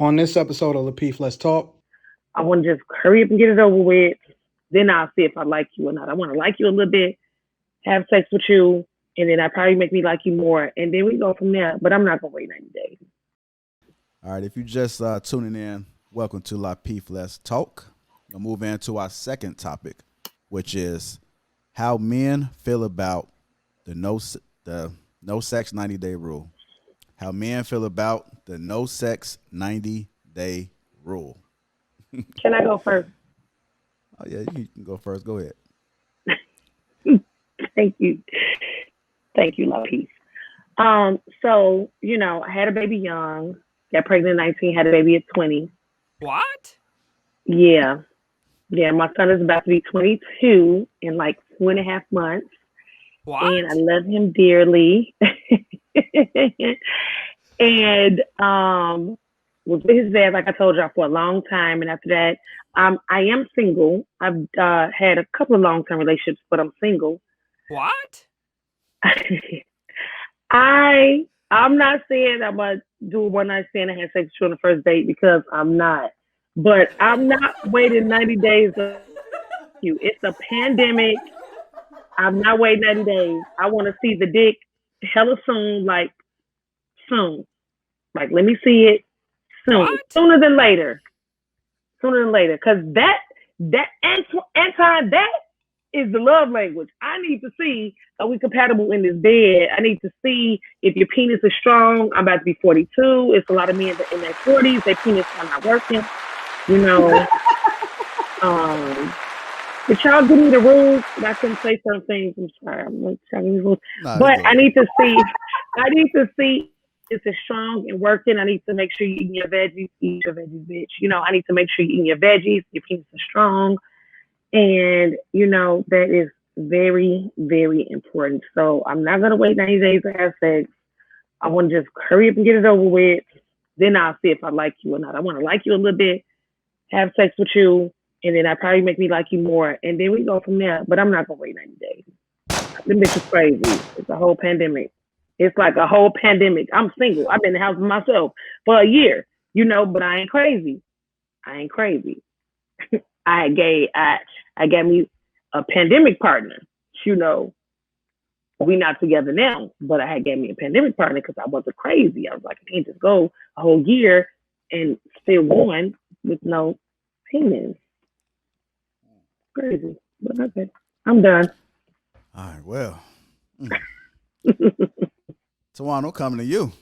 On this episode of Lapeef, Let's Talk. I want to just hurry up and get it over with. Then I'll see if I like you or not. I want to like you a little bit, have sex with you, and then I probably make me like you more, and then we go from there. But I'm not gonna wait 90 days. All right, if you just tuning in, welcome to Lapeef, Let's Talk. We'll move into our second topic, which is how men feel about the no sex 90-day rule. How men feel about the no sex 90-day rule. Can I go first? Oh yeah, you can go first. Go ahead. Thank you. Thank you, Lapeef. So, I had a baby young, got pregnant at 19, had a baby at 20. What? Yeah. Yeah, my son is about to be 22 in like 2.5 months. What? And I love him dearly. And was with his dad, like I told y'all, for a long time. And after that, I am single. I've had a couple of long-term relationships, but I'm single. What? I'm not saying I'm gonna do a one night stand and have sex with you on the first date, because I'm not. But I'm not waiting 90 days for you. It's a pandemic. I'm not waiting 90 days. I want to see the dick hella soon, like soon. Like, let me see it soon. What? Sooner than later. Sooner than later. Because that that is the love language. I need to see, are we compatible in this bed? I need to see if your penis is strong. I'm about to be 42. It's a lot of men that in their 40s, their penis are not working. Did y'all give me the rules? I couldn't say certain things. I'm sorry. I'm not telling you rules. But I need to see if it's strong and working. I need to make sure you're eating your veggies. Eat your veggies, bitch. I need to make sure you're eating your veggies. Your penis is strong. And, that is very, very important. So I'm not going to wait 90 days to have sex. I want to just hurry up and get it over with. Then I'll see if I like you or not. I want to like you a little bit, have sex with you, and then I probably make me like you more. And then we go from there. But I'm not going to wait 90 days. Them bitches crazy. It's a whole pandemic. It's like a whole pandemic. I'm single. I've been in the house with myself for a year, but I ain't crazy. I got me a pandemic partner. We not together now, but I had got me a pandemic partner because I wasn't crazy. I was like, I can't just go a whole year and still going with no penis. Crazy, but okay. I'm done. All right, well. Tawano, coming to you.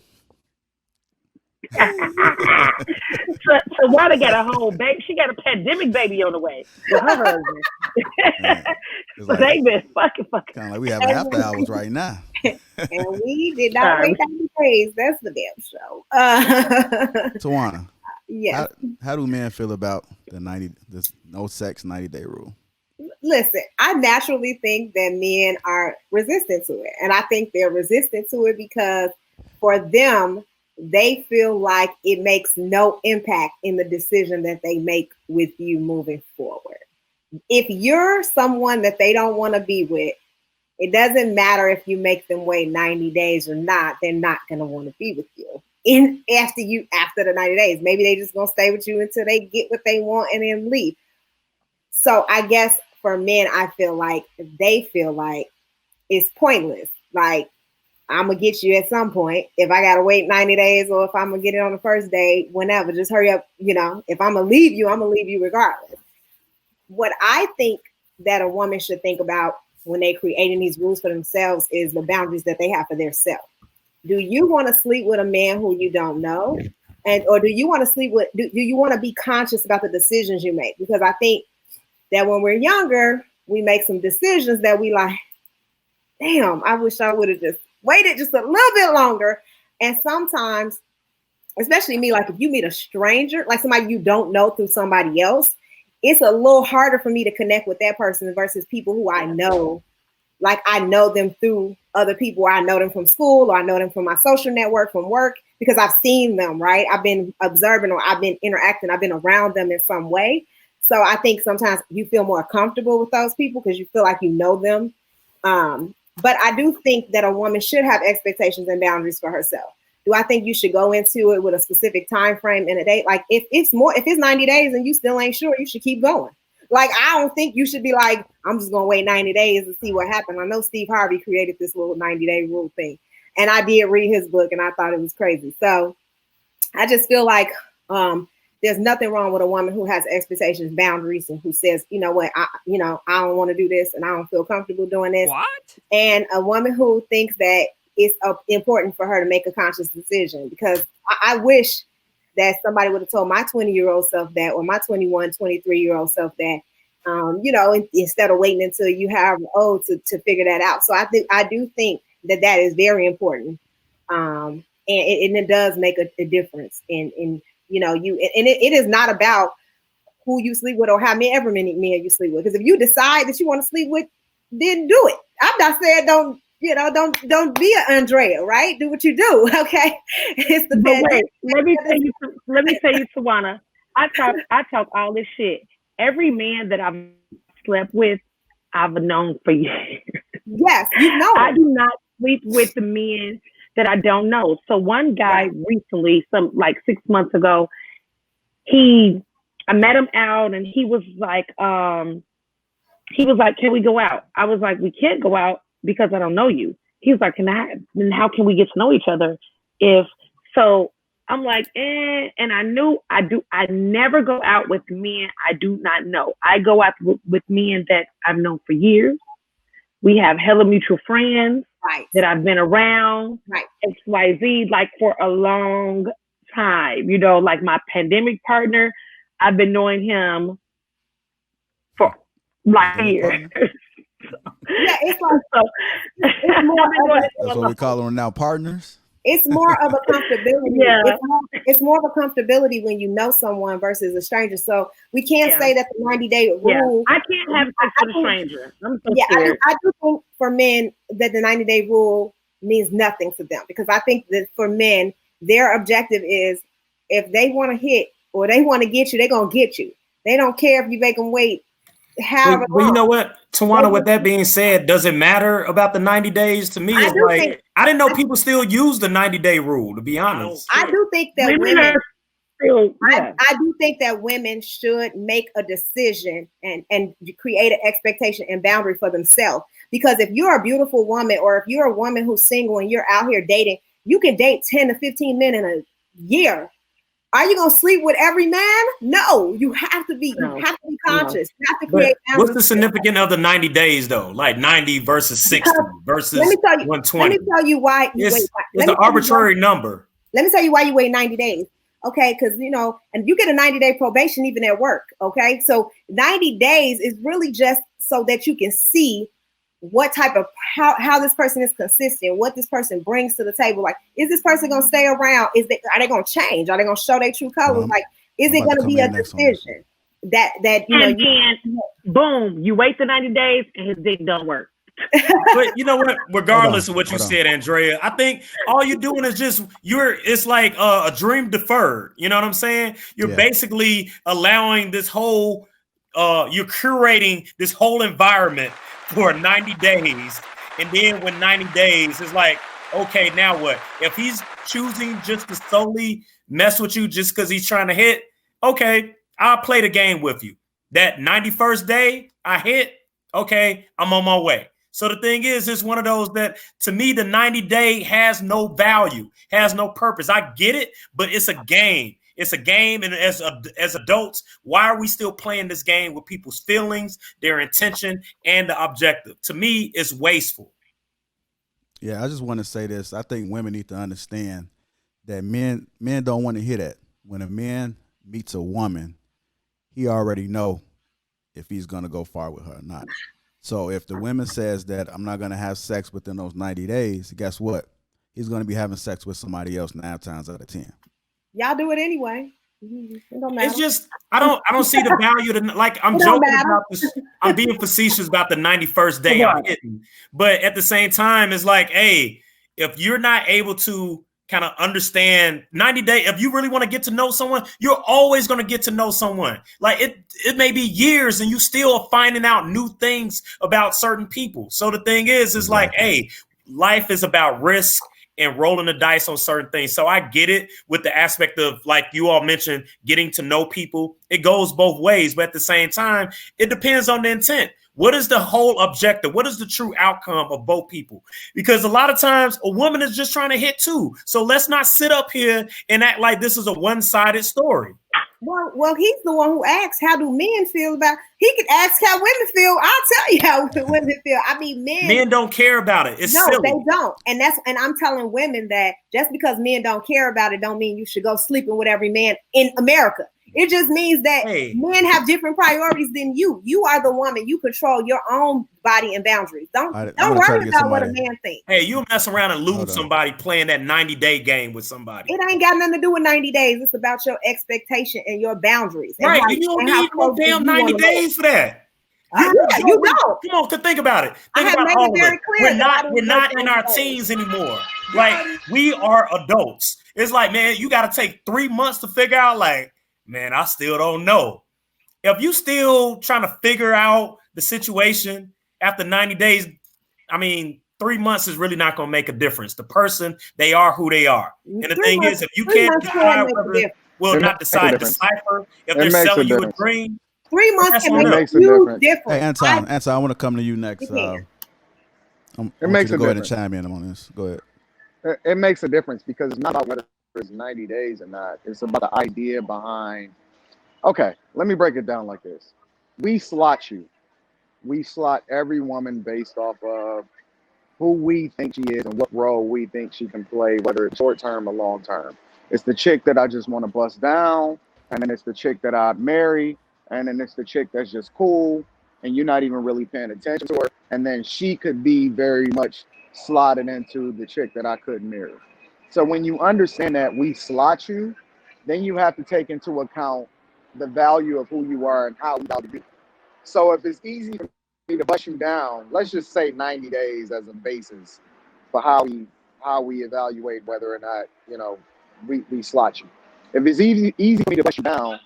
So Wanda got a whole baby. She got a pandemic baby on the way with her husband. But they been fucking. Kind of like we have after hours right now. And we did not wait 90 days. That's the damn show. Tawana. Yes. How do men feel about this no sex 90-day rule? Listen, I naturally think that men are resistant to it. And I think they're resistant to it because for them, they feel like it makes no impact in the decision that they make with you moving forward. If you're someone that they don't want to be with, it doesn't matter if you make them wait 90 days or not, they're not going to want to be with you. After the 90 days, maybe they just going to stay with you until they get what they want and then leave. So I guess for men, I feel like they feel like it's pointless. Like, I'm going to get you at some point. If I got to wait 90 days or if I'm going to get it on the first day, whenever, just hurry up. If I'm going to leave you, I'm going to leave you regardless. What I think that a woman should think about when they're creating these rules for themselves is the boundaries that they have for themselves. Do you want to sleep with a man who you don't know? Or do you want to sleep with, do you want to be conscious about the decisions you make? Because I think that when we're younger, we make some decisions that we like, damn, I wish I would have just waited just a little bit longer. And sometimes, especially me, like if you meet a stranger, like somebody you don't know through somebody else, it's a little harder for me to connect with that person versus people who I know. Like I know them through other people. I know them from school, or I know them from my social network, from work, because I've seen them, right? I've been observing, or I've been interacting. I've been around them in some way. So I think sometimes you feel more comfortable with those people because you feel like you know them. But I do think that a woman should have expectations and boundaries for herself. Do I think you should go into it with a specific time frame and a date? Like if it's 90 days and you still ain't sure, you should keep going. Like, I don't think you should be like, I'm just gonna wait 90 days and see what happens. I know Steve Harvey created this little 90-day rule thing, and I did read his book and I thought it was crazy. So I just feel like there's nothing wrong with a woman who has expectations, boundaries, and who says, you know what, I don't want to do this and I don't feel comfortable doing this. What? And a woman who thinks that it's important for her to make a conscious decision, because I wish that somebody would have told my 20-year-old self that, or my 21, 23-year-old self that, instead of waiting until you have old to figure that out. So I do think that is very important. And it does make a difference in it is not about who you sleep with or how many men you sleep with. Because if you decide that you want to sleep with, then do it. I'm not saying don't be an Andrea, right? Do what you do, okay? It's the best. Wait, let me tell you, Tawana. I talk all this shit. Every man that I've slept with, I've known for years. Yes, you know. I do not sleep with the men that I don't know. So one guy recently, 6 months ago, I met him out and he was like, can we go out? I was like, we can't go out because I don't know you. He was like, then how can we get to know each other? So I'm like, and I knew I never go out with men I do not know. I go out with men that I've known for years. We have hella mutual friends that I've been around, XYZ, like for a long time. Like my pandemic partner, I've been knowing him for like years. Yeah, it's more that's what we call them now, partners. It's more of a comfortability. Yeah. It's more of a comfortability when you know someone versus a stranger. So we can't say that the 90-day rule. I can't have sex with a stranger. I'm so scared. I do think for men that the 90-day rule means nothing to them, because I think that for men, their objective is if they want to hit or they want to get you, they're going to get you. They don't care if you make them wait however long. But you know what, Tawana, with that being said, does it matter about the 90 days? To me, it's like, I didn't know people still use the 90-day rule, to be honest. I do think that women I do think that women should make a decision and create an expectation and boundary for themselves. Because if you're a beautiful woman, or if you're a woman who's single and you're out here dating, you can date 10 to 15 men in a year. Are you gonna sleep with every man? No, you have to be conscious. You have to create. What's the significance of the 90 days though? Like 90 versus 60 versus 120. Let me tell you why you it's an arbitrary number. Let me tell you why you wait 90 days. Okay, because and you get a 90-day probation even at work. Okay, so 90 days is really just so that you can see what type of how this person is consistent, what this person brings to the table. Like, is this person gonna stay around? Are they gonna change? Are they gonna show their true colors? Like, is it gonna be a decision that and then boom, you wait the 90 days and his dick don't work. But you know what? Regardless of what you said, Andrea, I think all you're doing is it's like a dream deferred. You know what I'm saying? You're basically allowing this whole you're curating this whole environment for 90 days. And then when 90 days is like, okay, now what? If he's choosing just to solely mess with you just because he's trying to hit, okay, I'll play the game with you. That 91st day I hit, okay, I'm on my way. So the thing is, it's one of those that, to me, the 90-day has no value, has no purpose. I get it, but it's a game. It's a game, and as adults, why are we still playing this game with people's feelings, their intention, and the objective? To me, it's wasteful. Yeah, I just want to say this. I think women need to understand that men don't want to hear that. When a man meets a woman, he already know if he's going to go far with her or not. So if the woman says that I'm not going to have sex within those 90 days, guess what? He's going to be having sex with somebody else 9 times out of 10. Y'all do it anyway. It don't matter. It's just I don't see the value to, like, I'm joking about this. I'm being facetious about the 91st day I'm hitting. But at the same time, it's like, hey, if you're not able to kind of understand 90 days, if you really want to get to know someone, you're always going to get to know someone. Like it may be years and you still are finding out new things about certain people. So the thing is like, hey, life is about risk and rolling the dice on certain things. So I get it with the aspect of, like you all mentioned, getting to know people. It goes both ways, but at the same time, it depends on the intent. What is the whole objective? What is the true outcome of both people? Because a lot of times a woman is just trying to hit too. So let's not sit up here and act like this is a one-sided story. Well, he's the one who asks, how do men feel about, he could ask how women feel. I'll tell you how women feel. I mean, men don't care about it. It's silly. They don't. And I'm telling women that just because men don't care about it don't mean you should go sleeping with every man in America. It just means that men have different priorities than you. You are the woman. You control your own body and boundaries. Don't worry about what a man thinks. Hey, you mess around and lose somebody playing that 90-day game with somebody. It ain't got nothing to do with 90 days. It's about your expectation and your boundaries. Right. And you don't need no damn 90 days for that. You don't. Come on, think about it. Think about all of it. We're not in our teens anymore. Like, we are adults. It's like, man, you got to take 3 months to figure out, like, man, I still don't know. If you still trying to figure out the situation after 90 days, I mean, 3 months is really not going to make a difference. The person, they are who they are. And the thing is, if you can't decide whether, not decipher if they're selling you a dream, 3 months can make a huge difference. Hey, Anton, I want to come to you next. It makes a go ahead and difference. chime in on this. Go ahead. It makes a difference because it's not about whether it's 90 days or not. It's about the idea behind. Okay, let me break it down like this. We slot you. We slot every woman based off of who we think she is and what role we think she can play, whether it's short term or long term. It's the chick that I just want to bust down, and then it's the chick that I'd marry, and then it's the chick that's just cool, and you're not even really paying attention to her, and then she could be very much slotted into the chick that I couldn't marry. So when you understand that we slot you, then you have to take into account the value of who you are and how you about to be. So if it's easy for me to bust you down, let's just say 90 days as a basis for how we evaluate whether or not, we slot you. If it's easy for me to bust you down,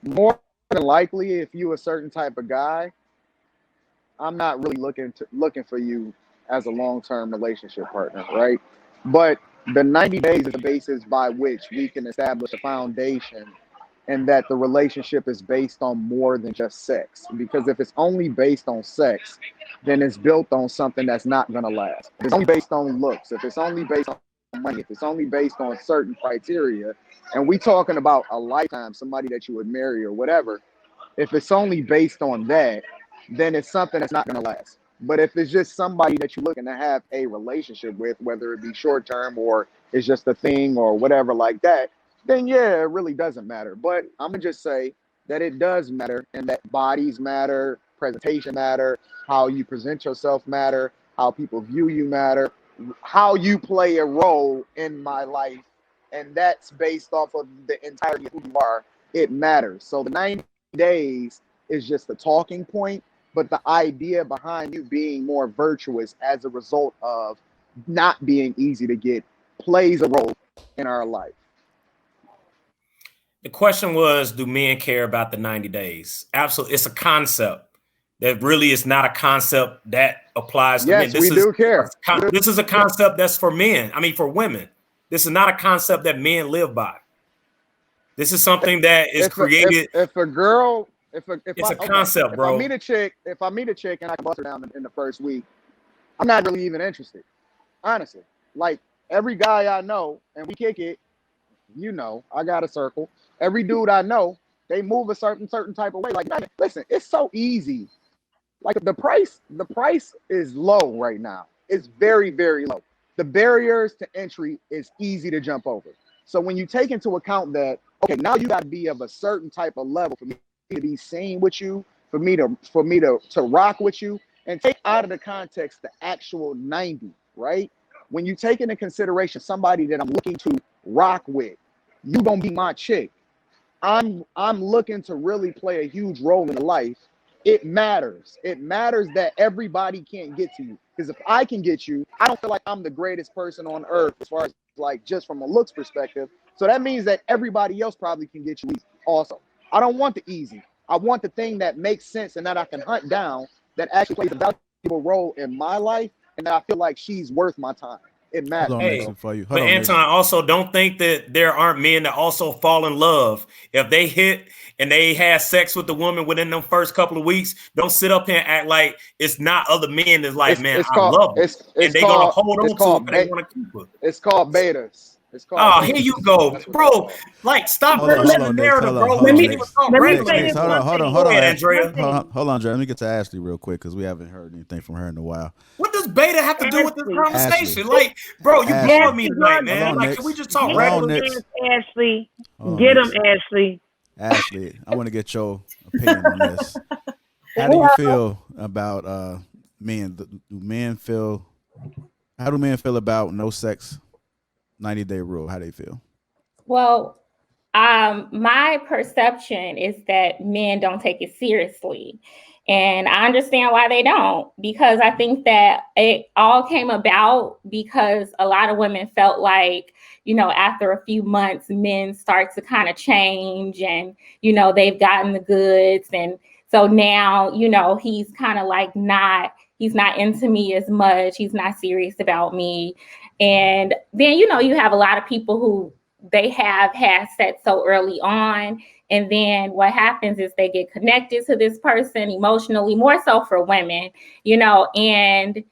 more than likely, if you a certain type of guy, I'm not really looking for you as a long-term relationship partner, right? But the 90 days is the basis by which we can establish a foundation and that the relationship is based on more than just sex. Because if it's only based on sex, then it's built on something that's not going to last. If it's only based on looks, if it's only based on money, if it's only based on certain criteria, and we talking about a lifetime, somebody that you would marry or whatever, if it's only based on that, then it's something that's not going to last. But if it's just somebody that you're looking to have a relationship with, whether it be short term or it's just a thing or whatever like that, then yeah, it really doesn't matter. But I'm going to just say that it does matter, and that bodies matter, presentation matter, how you present yourself matter, how people view you matter, how you play a role in my life, and that's based off of the entirety of who you are. It matters. So the 90 days is just a talking point, but the idea behind you being more virtuous as a result of not being easy to get plays a role in our life. The question was, do men care about the 90 days? Absolutely. It's a concept that really is not a concept that applies to men. Yes, we do care. This is a concept that's for men. I mean, for women. This is not a concept that men live by. This is something that is created. If a girl, it's a concept, bro. If I meet a chick and I can bust her down in the first week, I'm not really even interested. Honestly. Like every guy I know, and we kick it, I got a circle. Every dude I know, they move a certain type of way. Like, listen, it's so easy. Like the price is low right now. It's very, very low. The barriers to entry is easy to jump over. So when you take into account that, okay, now you got to be of a certain type of level for me to be seen with you, for me to rock with you, and take out of the context the actual 90, right? When you take into consideration somebody that I'm looking to rock with, you gonna be my chick. I'm looking to really play a huge role in life. It matters. It matters that everybody can't get to you. Because if I can get you, I don't feel like I'm the greatest person on earth as far as like just from a looks perspective. So that means that everybody else probably can get you also. I don't want the easy. I want the thing that makes sense and that I can hunt down, that actually plays a valuable role in my life, and that I feel like she's worth my time. It matters. Hey, but Anton, also don't think that there aren't men that also fall in love. If they hit and they have sex with the woman within them first couple of weeks, don't sit up here and act like it's not other men that's like, man, I love it. And they're going to hold on to it. They want to keep it. It's called betas. Oh, here you go, bro. Like, stop letting the narrative, bro. Let me say this. Hold on, Andrea. Hold on, Andrea. Let me get to Ashley real quick because we haven't heard anything from her in a while. What does beta have to do with this conversation? Like, bro, you blowing me tonight, man. Like, can we just talk regular? Ashley, get him, Ashley. Ashley, I want to get your opinion on this. How do you feel about men? How do men feel about no sex 90-day rule? How do they feel? Well, my perception is that men don't take it seriously. And I understand why they don't, because I think that it all came about because a lot of women felt like, after a few months, men start to kind of change and, they've gotten the goods. And so now, he's kind of like he's not into me as much. He's not serious about me. And then, you have a lot of people who they have had sex so early on. And then what happens is they get connected to this person emotionally, more so for women, and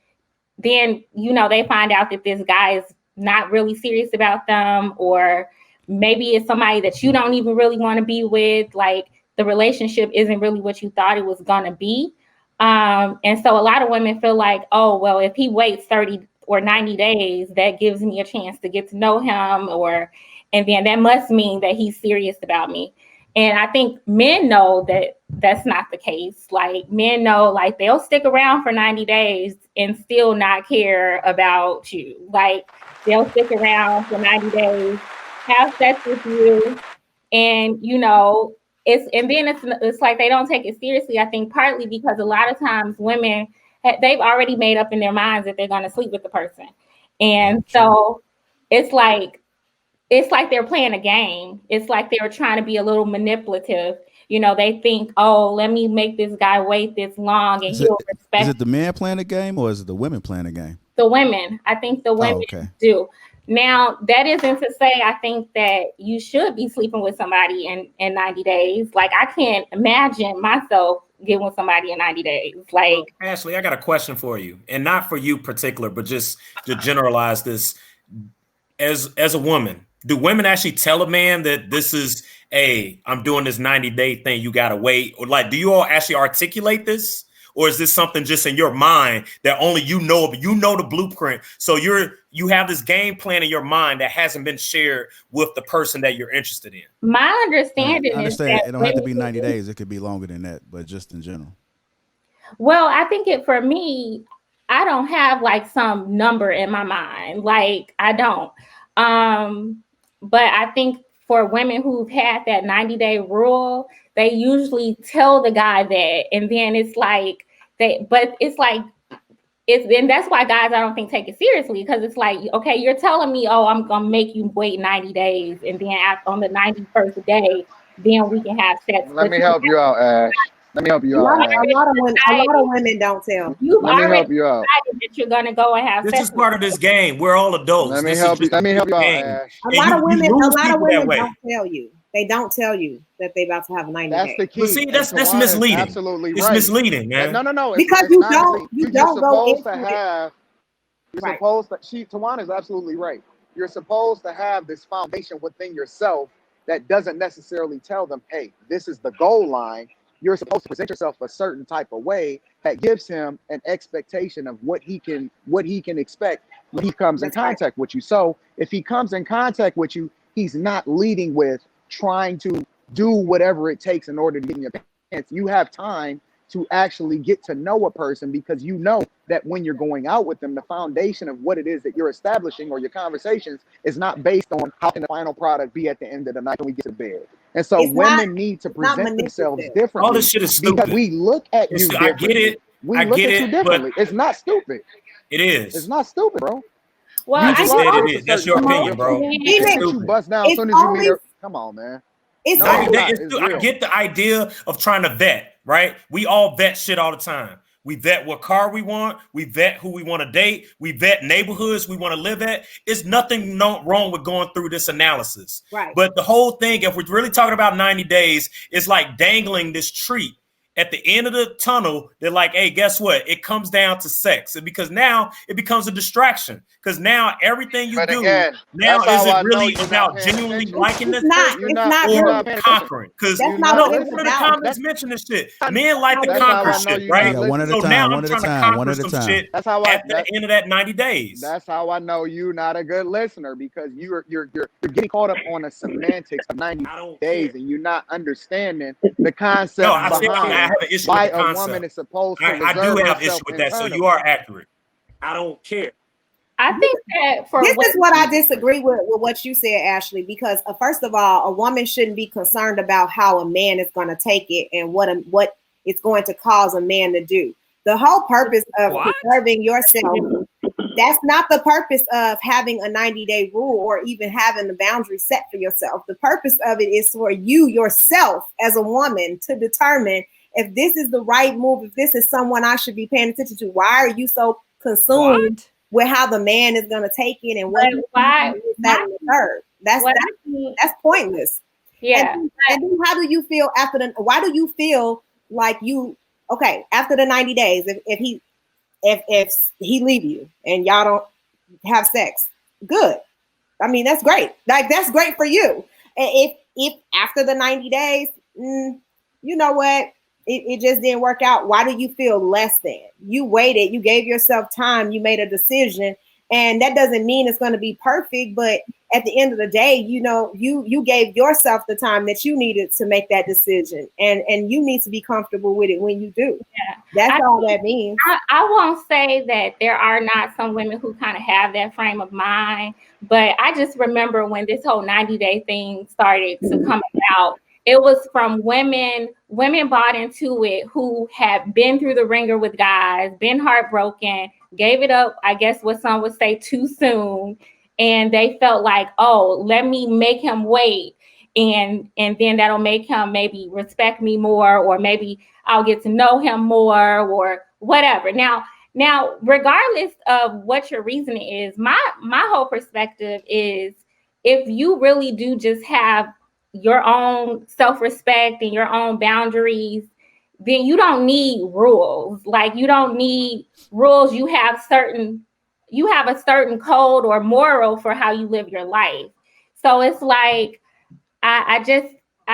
then, they find out that this guy is not really serious about them, or maybe it's somebody that you don't even really want to be with. Like the relationship isn't really what you thought it was going to be. And so a lot of women feel like, oh, well, if he waits 30 or 90 days, that gives me a chance to get to know him, and then that must mean that he's serious about me. And I think men know that that's not the case. Like men know, like they'll stick around for 90 days and still not care about you. Like they'll stick around for 90 days, have sex with you, and it's like they don't take it seriously. I think partly because a lot of times women, they've already made up in their minds that they're going to sleep with the person. And so it's like they're playing a game. It's like they were trying to be a little manipulative. They think, oh, let me make this guy wait this long and he'll respect. Is it the men playing the game or is it the women playing the game? The women. I think the women do. Now, that isn't to say I think that you should be sleeping with somebody in 90 days. Like, I can't imagine myself getting with somebody in 90 days. Like, Ashley, I got a question for you, and not for you particular, but just to generalize this. As a woman, do women actually tell a man that this is I'm doing this 90-day thing, you gotta wait? Or like, do you all actually articulate this? Or is this something just in your mind that only you know, but you know the blueprint? So you have this game plan in your mind that hasn't been shared with the person that you're interested in. My understanding is that it don't have to be 90 days. It could be longer than that, but just in general. Well, I think for me, I don't have like some number in my mind. Like I don't. But I think for women who've had that 90-day rule, they usually tell the guy that, and then it's like and that's why guys I don't think take it seriously, because it's like, okay, you're telling me, oh, I'm gonna make you wait 90 days, and then on the 91st day, then we can have sex. Let me help you out, Ash. Let me help you out. A lot of women don't tell. Let me help you out. That you're gonna go and have this sex. is part of this game. We're all adults. Let me help you out, Ash. A lot of women don't tell you. They don't tell you that they about to have a 90 That's days. the key. But see, that's misleading. Absolutely it's right. misleading, man. No. Because you don't go into it. You're supposed to. Tawana is absolutely right. You're supposed to have this foundation within yourself that doesn't necessarily tell them, hey, this is the goal line. You're supposed to present yourself a certain type of way that gives him an expectation of what he can expect when he comes in contact with you. So if he comes in contact with you, he's not leading with trying to do whatever it takes in order to get in your pants. You have time to actually get to know a person, because you know that when you're going out with them, the foundation of what it is that you're establishing or your conversations is not based on how can the final product be at the end of the night when we get to bed. And so women need to present themselves differently. All this shit is stupid. Because we look at you differently. I get it. We look at you differently. It's not stupid. It is. It's not stupid, bro. Well, you just said it is. That's your opinion, bro. You bust down as soon as you meet her. Come on, man. I get the idea of trying to vet, right? We all vet shit all the time. We vet what car we want. We vet who we want to date. We vet neighborhoods we want to live at. It's nothing wrong with going through this analysis. Right. But the whole thing, if we're really talking about 90 days, it's like dangling this treat at the end of the tunnel. They're like, hey, guess what? It comes down to sex. And because now it becomes a distraction. Because now everything you do now isn't really about genuinely liking this person or conquering. Because one of the comments mention this shit. Men like to conquer shit, right? Yeah, one at a So time, now one I'm at a trying to time, one conquer at a some time. shit That's how at the end of that 90 days. That's how I know you're not a good listener, because you're getting caught up on the semantics of 90 days and you're not understanding the concept behind why a woman is supposed to I do have issue with that, so you are accurate. I don't care. I think that this is what I disagree with what you said, Ashley, because first of all, a woman shouldn't be concerned about how a man is going to take it and what it's going to cause a man to do. The whole purpose of preserving yourself, that's not the purpose of having a 90-day rule or even having the boundary set for yourself. The purpose of it is for you yourself as a woman to determine if this is the right move, if this is someone I should be paying attention to. Why are you so consumed with how the man is going to take it and what that's pointless. Yeah. And then how do you feel why do you feel like after the 90 days, if he leave you and y'all don't have sex, good. I mean, that's great. Like, that's great for you. And if after the 90 days, you know what? It just didn't work out. Why do you feel less than? You waited, you gave yourself time, you made a decision, and that doesn't mean it's going to be perfect. But at the end of the day, you gave yourself the time that you needed to make that decision, and you need to be comfortable with it when you do. Yeah. That's all that means. I won't say that there are not some women who kind of have that frame of mind, but I just remember when this whole 90-day thing started to come out. It was from women bought into it who had been through the ringer with guys, been heartbroken, gave it up, I guess what some would say, too soon. And they felt like, oh, let me make him wait. And then that'll make him maybe respect me more, or maybe I'll get to know him more, or whatever. Now, regardless of what your reasoning is, my whole perspective is, if you really do just have your own self-respect and your own boundaries, then you don't need rules. Like, you don't need rules. You have a certain code or moral for how you live your life. So it's like, I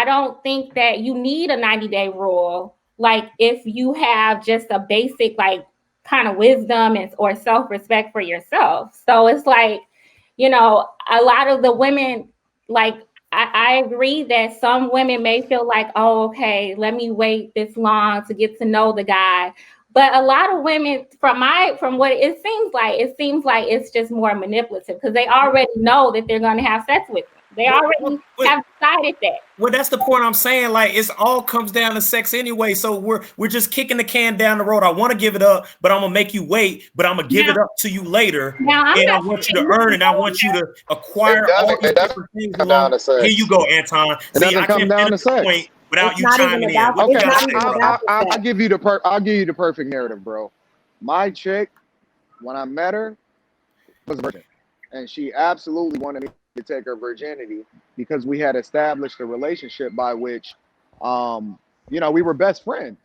don't think that you need a 90-day rule. Like, if you have just a basic, like, kind of wisdom or self-respect for yourself. So it's like, a lot of the women, like, I agree that some women may feel like, oh, okay, let me wait this long to get to know the guy. But a lot of women, from what it seems like it's just more manipulative, because they already know that they're going to have sex with them. They already have decided that. Well, that's the point I'm saying. Like, it's all comes down to sex anyway. So we're just kicking the can down the road. I want to give it up, but I'm gonna make you wait. But I'm gonna give it up to you later, and I want you to earn it. I want you to acquire all these different things. Here you go, Anton. It doesn't come down to sex without you chiming in. Okay, I'll give you the perfect narrative, bro. My chick, when I met her, was a virgin, and she absolutely wanted me to take her virginity because we had established a relationship by which, we were best friends.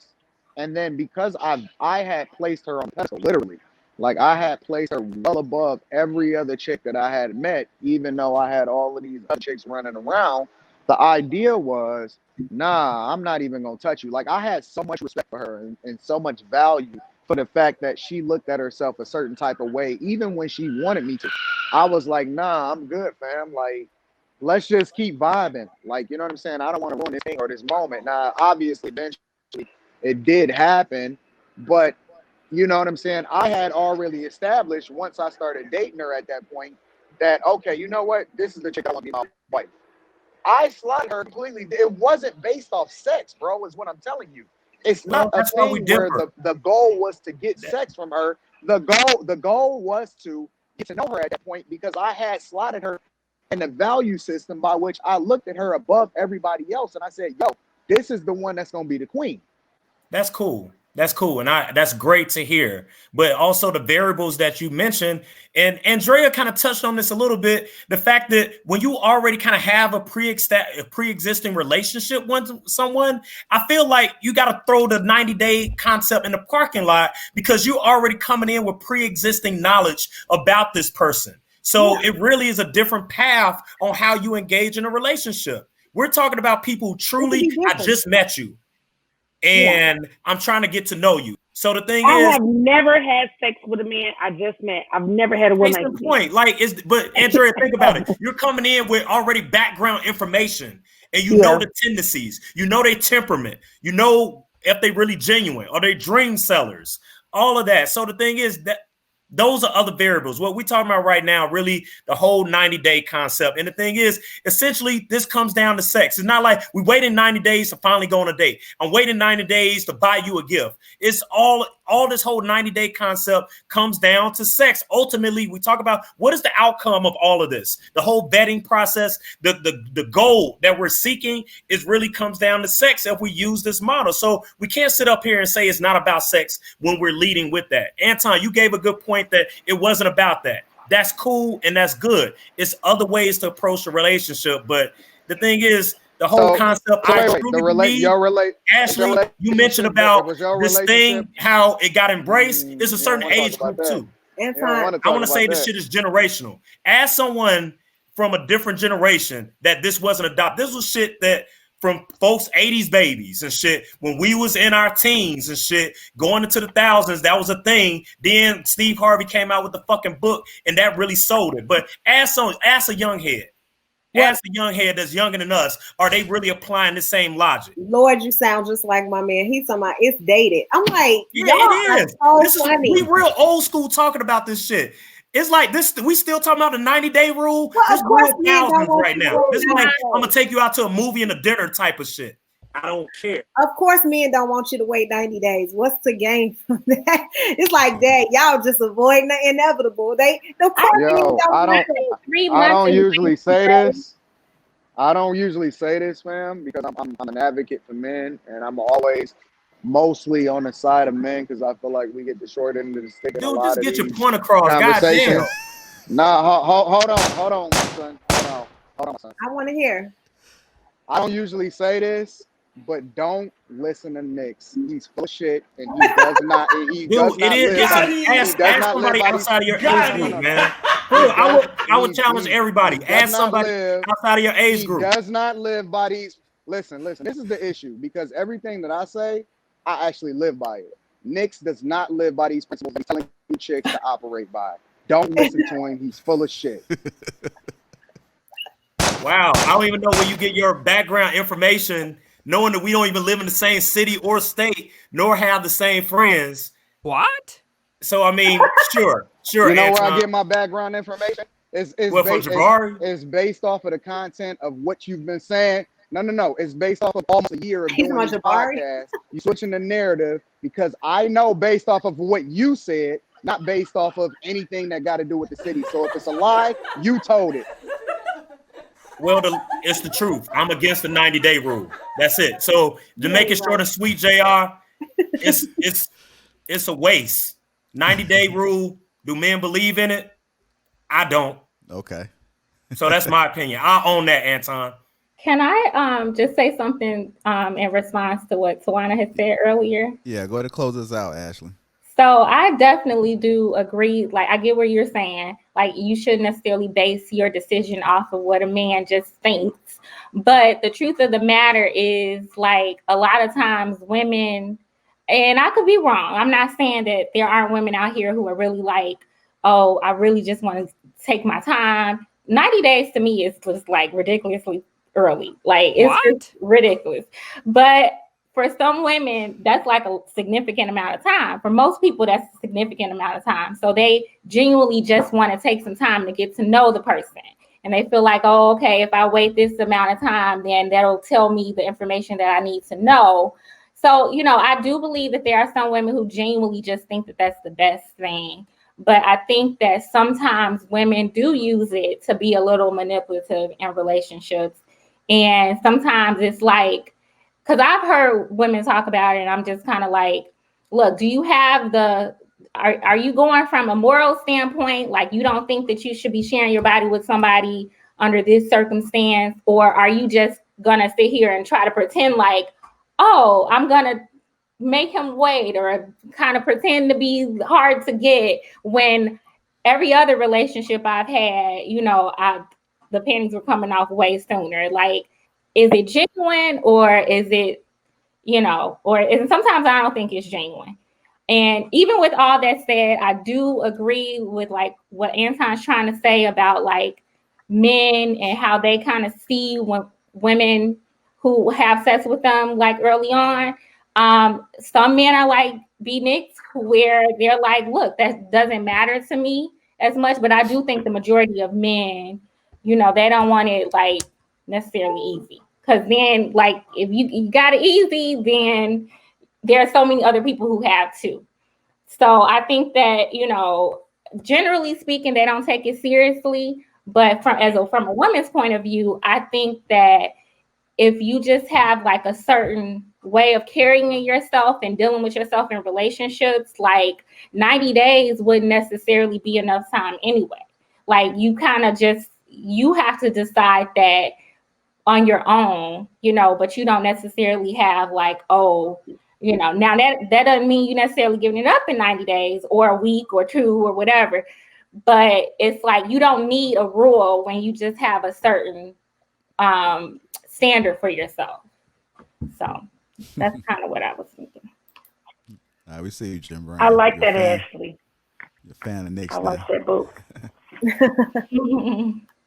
And then because I had placed her on the pedestal, literally, like, I had placed her well above every other chick that I had met, even though I had all of these other chicks running around. The idea was, nah, I'm not even gonna touch you. Like, I had so much respect for her and so much value for the fact that she looked at herself a certain type of way, even when she wanted me to. I was like, nah, I'm good, fam. Like, let's just keep vibing. Like, you know what I'm saying? I don't want to ruin this thing or this moment. Now, obviously, eventually, it did happen, but you know what I'm saying? I had already established, once I started dating her at that point, that, okay, you know what? This is the chick I want to be my wife. I slotted her completely. It wasn't based off sex, bro, is what I'm telling you. It's not a thing where the goal was to get sex from her. The goal was to get to know her at that point, because I had slotted her in the value system by which I looked at her above everybody else. And I said, yo, this is the one that's going to be the queen. That's cool. That's cool. And that's great to hear. But also the variables that you mentioned, and Andrea kind of touched on this a little bit. The fact that when you already kind of have a pre-existing relationship with someone, I feel like you got to throw the 90-day concept in the parking lot because you're already coming in with pre-existing knowledge about this person. So it really is a different path on how you engage in a relationship. We're talking about people who truly, I just met you. And I'm trying to get to know you. So the thing I is, have never had sex with a man I just met. I've never had a woman. That's the point. Like, but Andrea, think about it. You're coming in with already background information, and you know the tendencies. You know their temperament. You know if they really genuine or they dream sellers. All of that. So the thing is that those are other variables. What we're talking about right now, really the whole 90-day concept. And the thing is, essentially, this comes down to sex. It's not like we waited 90 days to finally go on a date. I'm waiting 90 days to buy you a gift. It's all this whole 90-day concept comes down to sex. Ultimately, we talk about what is the outcome of all of this. The whole vetting process, the goal that we're seeking is really comes down to sex if we use this model. So we can't sit up here and say it's not about sex when we're leading with that. Anton, you gave a good point that it wasn't about that. That's cool and that's good. It's other ways to approach the relationship. But the thing is, the whole concept, Ashley, you mentioned about this thing, how it got embraced. It's a certain age group too. I want to say this shit is generational. As someone from a different generation that this wasn't adopted, this was shit that from folks 80s babies and shit, when we was in our teens and shit, going into the thousands, that was a thing. Then Steve Harvey came out with the fucking book and that really sold it. But ask a young head. Ask a young head that's younger than us, are they really applying the same logic? Lord, you sound just like my man. He's talking about it's dated. I'm like, yeah, it is. So funny. We real old school talking about this shit. It's like this. We still talking about the 90-day rule. Well, this thousands right now. This like I'm gonna take you out to a movie and a dinner type of shit. I don't care. Of course, men don't want you to wait 90 days. What's the game from that? It's like that. Y'all just avoiding the inevitable. I don't usually say this. I don't usually say this, fam, because I'm an advocate for men, and I'm always mostly on the side of men because I feel like we get the short end of the stick. Dude, just get your point across. Goddamn. Nah, hold on, my son. Hold on, my son. I want to hear. I don't usually say this, but don't listen to Nix. He's full of shit, and he does not. Ask somebody outside of your age group, man. I would challenge everybody. Ask somebody outside of your age group. He does not live by these. Listen. This is the issue because everything that I say, I actually live by it. Nix does not live by these principles I'm telling you chicks to operate by. Don't listen to him. He's full of shit. Wow. I don't even know where you get your background information, knowing that we don't even live in the same city or state, nor have the same friends. What? So, I mean, sure. You know where I get my background information? It's based off of the content of what you've been saying. No. It's based off of almost a year of doing this podcast. You switching the narrative because I know based off of what you said, not based off of anything that got to do with the city. So if it's a lie, you told it. Well, it's the truth. I'm against the 90-day rule. That's it. So to make it short and sweet, JR, it's a waste. 90-day rule. Do men believe in it? I don't. Okay. So that's my opinion. I own that, Anton. Can I just say something in response to what Tawana had said earlier? Yeah, go ahead and close this out, Ashley. So I definitely do agree. Like, I get what you're saying. Like, you shouldn't necessarily base your decision off of what a man just thinks. But the truth of the matter is, like, a lot of times women, and I could be wrong. I'm not saying that there aren't women out here who are really like, oh, I really just want to take my time. 90 days to me is just like ridiculously early. Like, it's just ridiculous. But for some women, that's like a significant amount of time. For most people, that's a significant amount of time. So they genuinely just want to take some time to get to know the person. And they feel like, oh, okay, if I wait this amount of time, then that'll tell me the information that I need to know. So, I do believe that there are some women who genuinely just think that that's the best thing. But I think that sometimes women do use it to be a little manipulative in relationships. And sometimes it's like, because I've heard women talk about it, and I'm just kind of like, look, do you have are you going from a moral standpoint, like you don't think that you should be sharing your body with somebody under this circumstance, or are you just gonna sit here and try to pretend like, oh, I'm gonna make him wait, or kind of pretend to be hard to get, when every other relationship I've had, the panties were coming off way sooner? Like, is it genuine, or is it, sometimes I don't think it's genuine. And even with all that said, I do agree with like what Anton's trying to say about like men and how they kind of see when women who have sex with them like early on. Some men are like B-Nicks, where they're like, look, that doesn't matter to me as much. But I do think the majority of men, they don't want it like necessarily easy. Because then, like, if you got it easy, then there are so many other people who have too. So I think that, generally speaking, they don't take it seriously. But from a woman's point of view, I think that if you just have like a certain way of carrying yourself and dealing with yourself in relationships, like 90 days wouldn't necessarily be enough time anyway. Like, you kind of you have to decide that on your own, but you don't necessarily have like, now that doesn't mean you necessarily giving it up in 90 days or a week or two or whatever. But it's like, you don't need a rule when you just have a certain standard for yourself. So that's kind of what I was thinking. All right, we see you, Jim Brown. I like that, Ashley. You're a fan of Nick's. I like that book.